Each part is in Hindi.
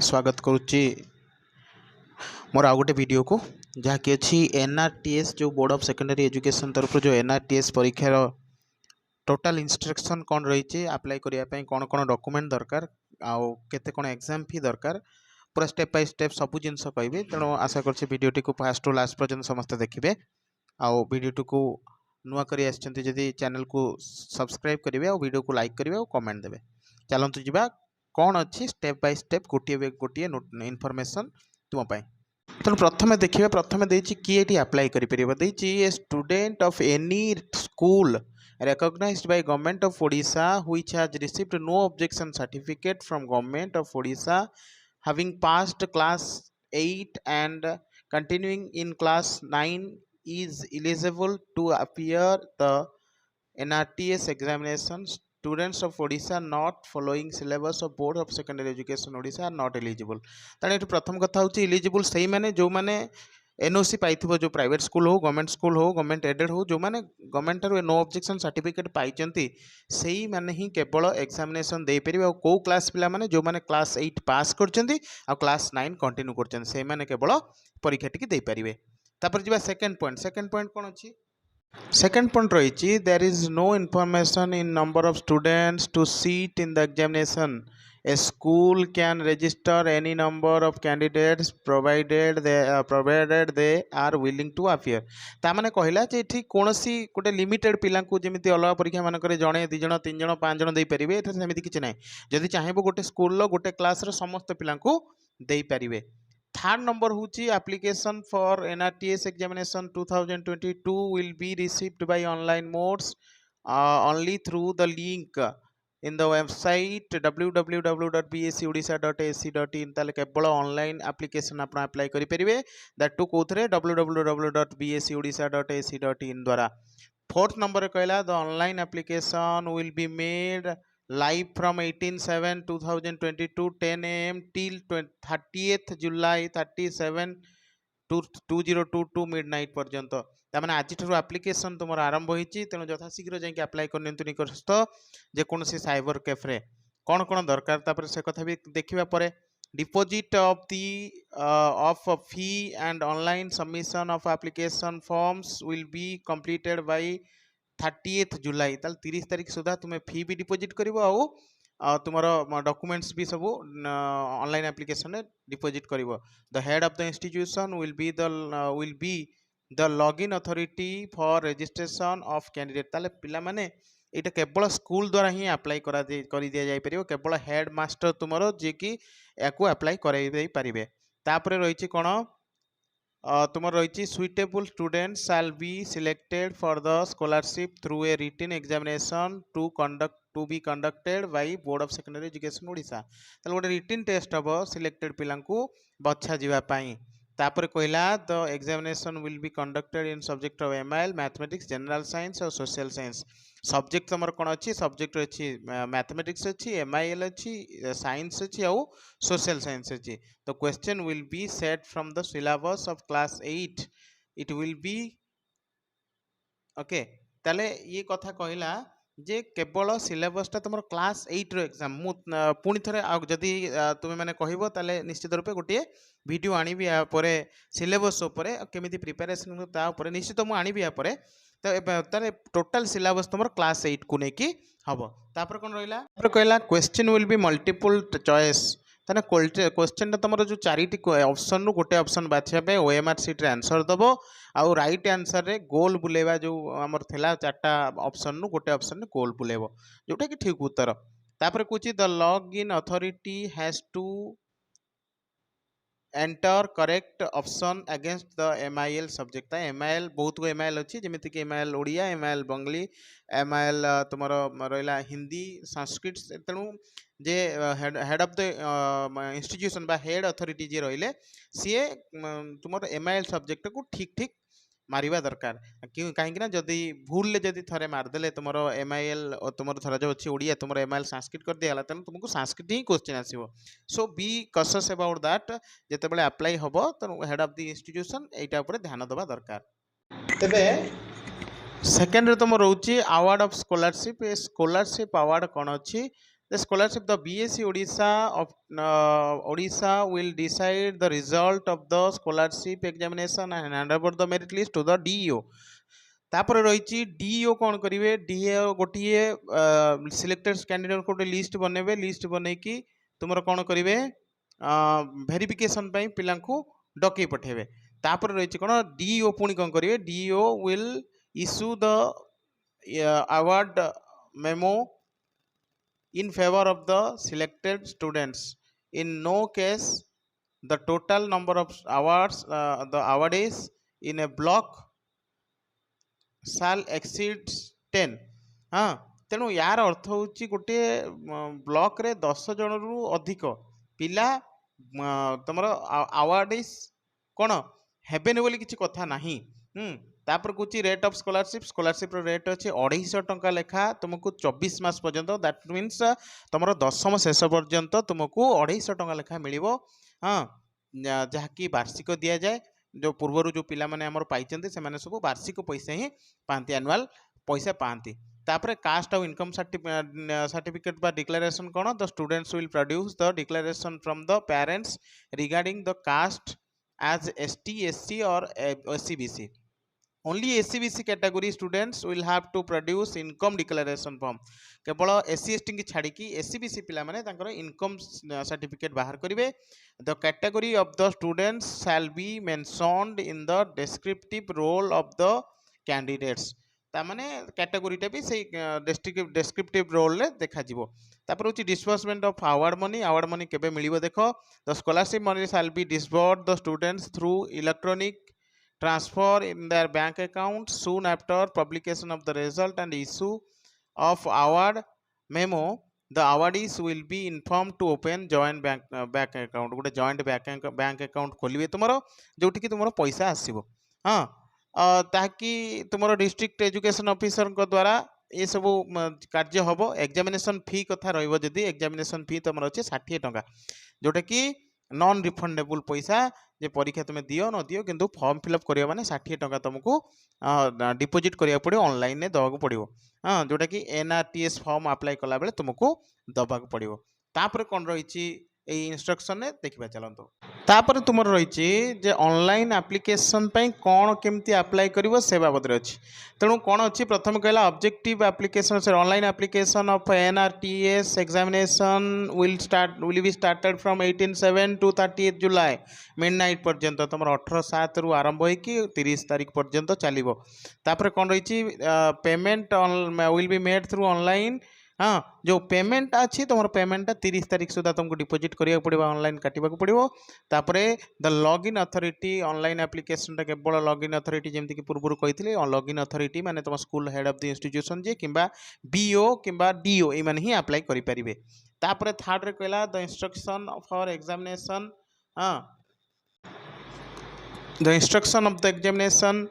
स्वागत करुच्ची मोर आउ गोटे वीडियो को जहाँकि अच्छी NRTS जो बोर्ड ऑफ सेकेंडरी एजुकेशन तरफ जो NRTS परीक्षार टोटाल इंस्ट्रक्शन कौन रही अप्लाई करने कौन कौन डॉक्यूमेंट दरकार आउ केते कौन एग्जाम फी दरकार पूरा स्टेप बाय स्टेप सब जिनस कहबी तेणु आशा कर वीडियोटी को फास्ट टू लास्ट पर्यंत समस्त देखिए आउ वीडियोटी को नुआ करी आछंती जदि चैनल को सब्सक्राइब करेंगे और वीडियो को लाइक करेंगे और कमेंट देवे चलतु जा कौन अच्छी स्टेप बाय स्टेप गोटे गोटे इनफॉरमेशन तुम तेणु प्रथम देखिए प्रथम किए ये अप्लाई करें student of any school recognized by government of Odisha which has received no objection certificate from government of Odisha having passed class 8 and continuing in class 9 is eligible to appear the NRTS examinations. Students of Odisha not following syllabus of Board of Secondary Education Odisha are not eligible. ताने ये प्रथम कथा होची eligible सही माने जो माने एनओसी पाई जो प्राइवेट स्कूल हो गवर्नमेंट एडेड हो जो माने गवर्नमेंट नो ऑब्जेक्शन सर्टिफिकेट पाई सही माने ही केवल एग्जामिनेशन दे परिबे और को क्लास पिला माने जो माने क्लास 8 पास करचंती और क्लास 9 कंटिन्यू करचंती से माने केवल परीक्षा टिक दे परिबे तापर जिबा सेकंड पॉइंट कोन अछि सेकंड पॉइंट रही there is no information in number of students to sit in the examination A school can register any number of candidates provided they are willing to appear. तामाने कहला जे ठीक कोनोसी गोटे लिमिटेड पिला को जेमिति अलग परीक्षा मान करे जणे 2 जण 3 जण 5 जण दे परिबे एथा सेमिति किछ नै जदि चाहेबो गोटे स्कूल लो गोटे क्लास रो समस्त पिला को दे परिबे थर्ड नंबर होची application for NRTS examination 2022 will be received by online modes only through the link in the website www.bseodisha.ac.in ताले केवल ऑनलाइन एप्लिकेशन आप अप्लाई करि परिबे दैट टू कोथरे www.bseodisha.ac.in द्वारा फोर्थ नंबर कहला the online application will be made live from 18/7/2022 10 AM till 30th July 2022 midnight पर्यंत तामाने आज एप्लिकेशन तुम आरंभ होती तेणु यथाशीघ्र जाकि अप्लाई करनी निकटस्थ जेकोसी साइबर कैफे कौन कौन दरकार से कथा भी देखा deposit of the of fee and online submission of application forms will be completed by 30th जुलाई 30 तारीख सुधा तुम्हें फी भी डिपोजिट कर तुम डॉक्यूमेंट्स भी सब ऑनलाइन एप्लिकेशन डिपोजिट कर the head of the institution will be the login authority for registration of candidate ताले पिला माने एटा केवल स्कूल द्वारा ही अप्लाई कर दिया जाय परिबो केवल हेड मास्टर तुमरो जे कि याकू अप्लाई कराई दे परिबे तापरे रहिछि कोन तुम रही suitable student shall be selected for the scholarship through a written examination to be conducted by board of secondary education Odisha ताले गोटे रिटन टेस्ट हम सिलेक्टेड पिलांकू बछा जीवा पई तापर कहला the examination will be conducted in subject of MIL mathematics general science और सोशल साइंस सब्जेक्ट तुम कौन अच्छी सब्जेक्ट अच्छी मैथमेटिक्स अच्छी MIL अच्छी साइंस अच्छी और सोशल साइंस अच्छी तो question will be set from the syllabus of class 8 it will be okay ताले ये कथा कहला जे केवल सिलेबसटा तुम क्लास 8 रो एग्जाम पुणी थे जदि तुम्हें मैंने कहब ताले निश्चित रूपे गोटे वीडियो आनी या परे सिलेबस उपरे केमिति प्रिपरेशन ता उपरे निश्चित मु आनी या परे तो तारे टोटल सिलेबस तुम क्लास 8 को लेकिन हम तापर कौन रहा कहला question will be multiple choice ताने क्वेश्चन तुम जो 4टी ऑप्शन रु गोटे ऑप्शन बाछिया OMR सीट रे आंसर दबो आउ राइट आंसर रे गोल बुलेवा जो आमर थिला 4टा ऑप्शन रु गोटे ऑप्शन रे गोल बुलेबो जोटा कि ठीक उत्तर तापर कुछि the log in authority has to enter correct option against the MIL subject MIL बहुत को MIL अच्छी जमीती कि MIL Odia MIL Bengali MIL तुम रहा हिंदी संस्कृत तेणु जे हेड ऑफ द इंस्टीट्यूशन बा हेड अथॉरिटी जे रहिले सी तुम MIL सब्जेक्ट को ठीक ठीक मारिबा दरकार कहीं जदि भूल जदि थरे मारदेले तुम MIL तुम थर जो अच्छी ओडिया तुम MIL संस्कृत कर दिया तेणु तुमको संस्कृत ही क्वेश्चन आसो so be cautious about that जितेबाला अप्लाई हम तेणु हेड ऑफ द इंस्टीट्यूशन यहाँ पर ध्यान देवा दरकार तेबे सेकेंड तुम रोचे award of scholarship A scholarship award कौन अच्छी The scholarship, the BSE Odisha will decide the result of the scholarship examination and hand over the merit list to the DEO. तापर रही DEO कौन करेंगे, DEO गोटे सिलेक्टेड कैंडिडेट को लिस्ट बनइबे, लिस्ट बनईकी तुम कौन करेंगे वेरिफिकेशन पिला डकई पठेबे। तापर रही कौन DEO पुणी कौन करेंगे, DEO will issue the award memo in favor of the selected students. In no case the total number of awards the awardees in a block shall exceed 10। हाँ, तेणु यार अर्थ होची गोटे ब्लॉक रे 10 जन रु अधिक पिला तुमर अवार्डीज कौन हेबेनि बोली किछि कथा नाही। तापर कौच rate of scholarship, scholarship rate अच्छे 250 टंका लेखा तुमको 24 मास पर्यंत, दैट मीन्स तुम दशम शेष पर्यंत तुमको 250 टंका लेखा मिल। हाँ, जहाँकि वार्षिक दि जाए, जो पूर्वर जो पिला माने हमर पाइचंते से माने सब वार्षिक पैसा ही पाती, एनुअल पैसा पाती। तापर कास्ट और इनकम सर्टिफिकेट बा डिक्लेरेशन कौन, the students will produce the declaration from the parents regarding the caste as ST, SC or SCBC. Only SCBC category students will have to produce income declaration form। केवल SC ST की छाड़ी की SCBC पिला माने तांकर इनकम सर्टिफिकेट बाहर करिवे। The category of the students shall be mentioned in the descriptive role of the candidates। तामाने कैटेगोरीटा भी से डेस्क्रिप्टिव रोल रे देखा जीवो। तापर होची डिस्बर्समेंट ऑफ अवार्ड मनी केबे मिलिबो देखो, the scholarship money shall be disbursed the students through electronic transfer in their bank account soon after publication of the result and issue of award memo. The awardees will be inform to open joint bank account, गोटे जॉइंट बैंक अकाउंट खोलिए तुमरो, जोठी कि तुमरो पैसा आसीबो। हाँ, ताकि तुम डिस्ट्रिक्ट एजुकेशन ऑफिसर द्वारा ये सब कार्य हम। एग्जामिनेशन फी कथा रही, एग्जामिनेशन फी तुम अच्छे 60 टंका, जोटा कि नॉन रिफंडेबल पैसा, जे परीक्षा तुम्हें दियो न दियो किंतु फॉर्म फिलअप करिया माने 60 टंका तुमको डिपोजिट करिया पड़ियो, ऑनलाइन ने दबाक पड़ियो। हाँ, जोटा कि NRTS फॉर्म अप्लाई कला बेले तुमको दबाक पड़ियो। तापर कौन रही इंस्ट्रक्शन ने देखा चलते। तापर तुम रही जे ऑनलाइन एप्लिकेशन कौन केमती अप्लाई करिवो से बाबद अच्छी। तेणु कौन अच्छी, प्रथम कहला ऑब्जेक्टिव एप्लिकेशन से online application of NRTS examination will be started from 18/7 to 30 July midnight पर्यंत। तुम 18/7 रु आरंभ होइकी 30 तारीख पर्यंत चलो। तापर कौन रही payment will be made through online. हाँ, जो पेमेंट अच्छी तुम पेमेंटा 30 तारीख सुधा तुमको डिपोजिट करिया पड़िबो, ऑनलाइन काटिबा पड़िबो। तापरे the login authority online application टा केवल लॉगिन अथॉरिटी जेमति कि पूर्व कही लॉगिन अथॉरिटी माने तुम school head of the institution जे किंबा BO किंबा DO ए माने ही अप्लाई करि परिबे। तापरे थर्ड रे कहला द इंस्ट्रक्शन फॉर एग्जामिनेशन। हाँ, the instruction of the examination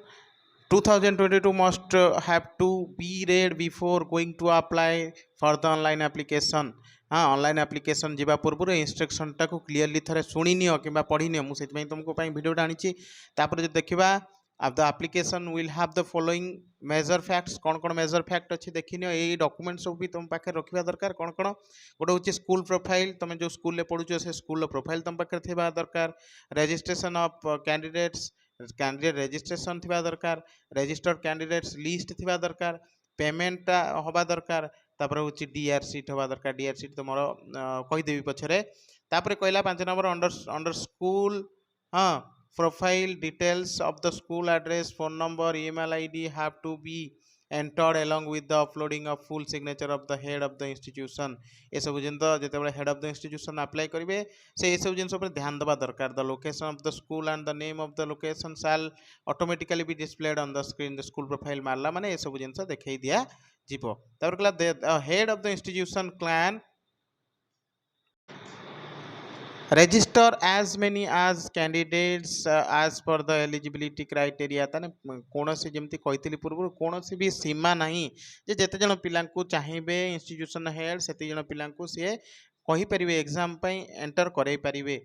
2022 must have to be read before going to apply for the online application। हाँ, ऑनलाइन एप्लिकेशन जीवा पूर्व इंस्ट्रक्शन टाक क्लीयरली थे शुणी नियो कि पढ़ी नियो, मुझे तुमको भिडियोटा आनी। तापर जो देखा the application will have the following major facts, कौन कौन मेजर फैक्ट अच्छी देखी नियो। ये डॉक्यूमेंट सब भी तुम पाखे रखा दरकार। कौन कौन, गोटे हूँ स्कूल प्रोफाइल, तुम जो स्कूल पढ़ुच से स्कूल प्रोफाइल तुम पाखे थी दरकार। Registration of candidates, candidate registration थी दरकार। रजिस्टर्ड कैंडिडेट्स लिस्ट थी दरकार। पेमेंट हवा दरकार। तापर हूँ DR सीट हवा दरकार। DR सीट तुम कहीदेवी पछरे। तापर कहला 5 नंबर अंडर स्कूल। हाँ, profile details of the school address, phone number, email ID have to be entered along with the uploading of full signature of the head of the institution। ये सब जिन जिते head of the institution apply करेंगे से सब जिन ध्यान देवा दरकार। The location of the school and the name of the location shall automatically be displayed on the screen. The school profile मारला माने ये सब जिन देखई दिया जीवो। तापर कहला the head of the institution can register as many as candidates as per the eligibility criteria। ताने कौन से जमती कही पूर्व कौन सी भी सीमा नहीं जे जेते जन पिला चाहिए इंस्टीट्यूशन हेड से जन पिला सी कही पारे एग्जाम एंटर करई पारे।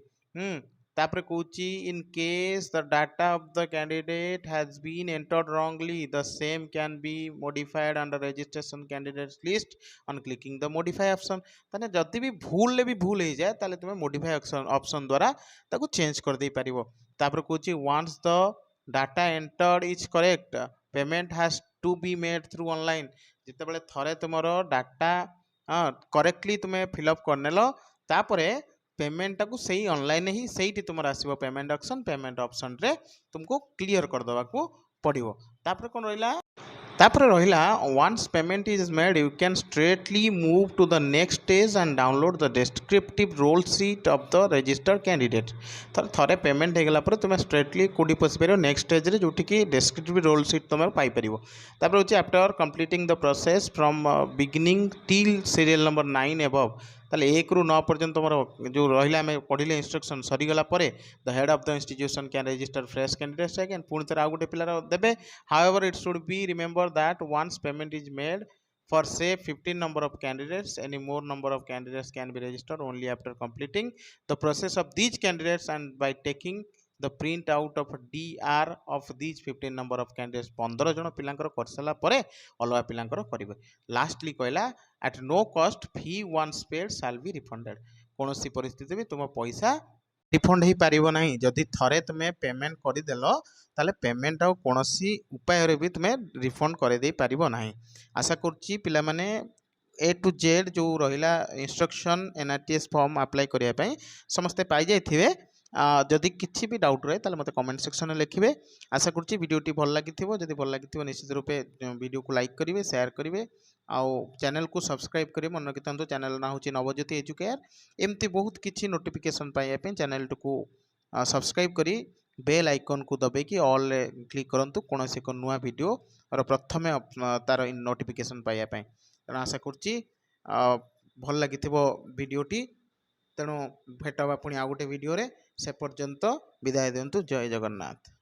तापर कौच in case the data of the candidate has been entered wrongly the same can be modified under registration candidates list on clicking the modify option ताने जदि भी भूल हो जाए ताले तुम मॉडिफाई ऑप्शन द्वारा ताको चेंज कर दे पारिबो तापर कौच once the data entered is correct payment has to be made through online जिते बड़े थरे तुमरो डाटा करेक्टली तुम्हें फिलअप करनेल तापरे पेमेंट टाकू सही ऑनलाइन ही सही तुम आसो पेमेंट ऑप्शन रे तुमको क्लियर कर दवा को पड़ो तापर कौन रहा तापर रहिला once payment is made you can straightly move to the next stage and download the descriptive roll sheet of the registered candidate थरे पेमेंट हो गला तुम स्ट्रेटली कौटी पशि पार नेक्स्ट स्टेज रे जोटी की डिस्क्रिप्टिव रोल सीट तुम पाई परिबो तापर होची after completing the process from beginning till serial number 9 above ताले 1 ରୁ 9 पर्यंत तुम जो रहिला आम पढ़िले इंस्ट्रक्शन सरीगला the head of the institution can register fresh candidates again पुणी थे आउ गोटे पिलार देबे however it should be remember that once payment is made for say 15 number of candidates any more number of candidates can be registered only after completing the process of these candidates and by taking the print out of DR of these 15 number of candidates 15 जन पिलांकर कर सला परे अलवा पिलांकर करिवे लास्टली कहला at no cost fee once paid shall be refunded कोनोसी परिस्थिति में तुम पैसा रिफंड हो पारिबो नहीं जदि थरे तुम्हें पेमेंट करदेल ताले पेमेंट आउ कोनोसी उपाय रे भी तुम्हें रिफंड कर दे पारिबो नहीं आशा करछि पिला माने ए टू जेड जो रहिला इंस्ट्रक्शन NRTS फॉर्म अप्लाई करिया पई समस्ते पाई जाइथिबे जदि किसी भी डाउट रहे ताले मते कमेंट सेक्शन में लिखिबे आशा करछि वीडियोटी भल लागिथिबो जदि भल लागिथिबो निश्चित रूपे वीडियो को लाइक करिवे शेयर करिवे आउ चैनल को सब्सक्राइब करिवे मन रखिथांतो चैनल ना होछि नवज्योति एजुकेयर एमती बहुत किछि नोटिफिकेशन पाइया पे चैनल को सब्सक्राइब करी बेल आइकन को दबे कि ऑल क्लिक करंतु कोनोसी को नुआ वीडियो और प्रथमे तार नोटिफिकेशन पाइया पे तेणु आशा करछि भल लागिथिबो वीडियोटी तेणु भेटवा पुणी आउ गोटे वीडियो रे से पर्यंत विदाय दिंतु जय जगन्नाथ।